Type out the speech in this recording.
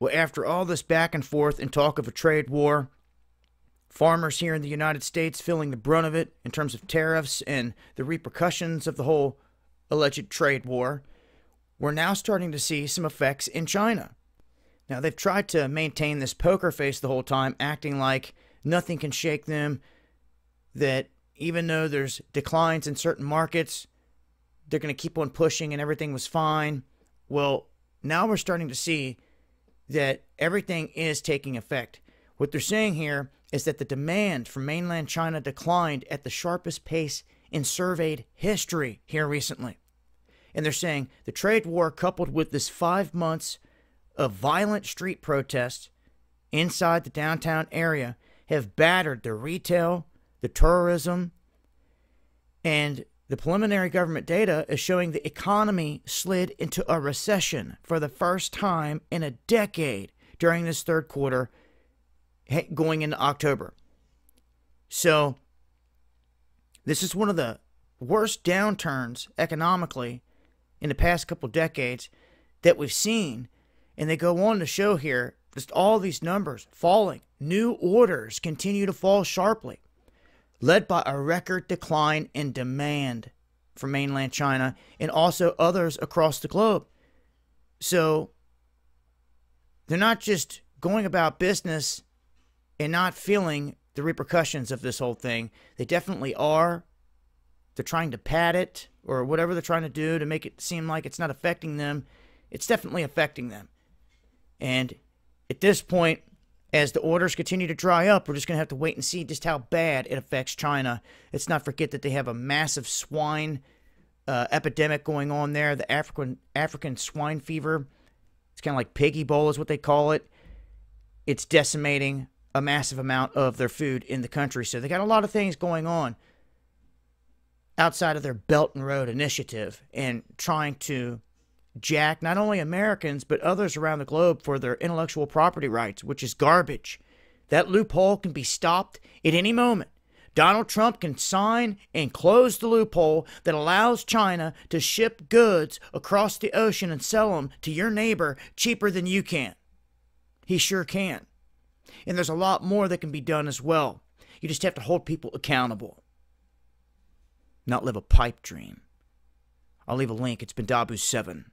Well, after all this back and forth and talk of a trade war, farmers here in the United States feeling the brunt of it in terms of tariffs and the repercussions of the whole alleged trade war, we're now starting to see some effects in China. Now, they've tried to maintain this poker face the whole time, acting like nothing can shake them, that even though there's declines in certain markets, they're going to keep on pushing and everything was fine. Well, now we're starting to see that everything is taking effect. What they're saying here is that the demand from mainland China declined at the sharpest pace in surveyed history here recently. And they're saying the trade war, coupled with this 5 months of violent street protests inside the downtown area, have battered the retail, the tourism, and the preliminary government data is showing the economy slid into a recession for the first time in a decade during this third quarter going into October. So this is one of the worst downturns economically in the past couple decades that we've seen. And they go on to show here just all these numbers falling. New orders continue to fall sharply, led by a record decline in demand from mainland China and also others across the globe. So they're not just going about business and not feeling the repercussions of this whole thing. They definitely are. They're trying to pad it or whatever they're trying to do to make it seem like it's not affecting them. It's definitely affecting them. And at this point, as the orders continue to dry up, we're just going to have to wait and see just how bad it affects China. Let's not forget that they have a massive swine epidemic going on there, the African swine fever. It's kind of like pig Ebola is what they call it. It's decimating a massive amount of their food in the country. So they got a lot of things going on outside of their Belt and Road Initiative and trying to jack not only Americans but others around the globe for their intellectual property rights, which is garbage. That loophole can be stopped at any moment. Donald Trump can sign and close the loophole that allows China to ship goods across the ocean and sell them to your neighbor cheaper than you can. He sure can. And there's a lot more that can be done as well. You just have to hold people accountable, not live a pipe dream. I'll leave a link. It's been Dabu7.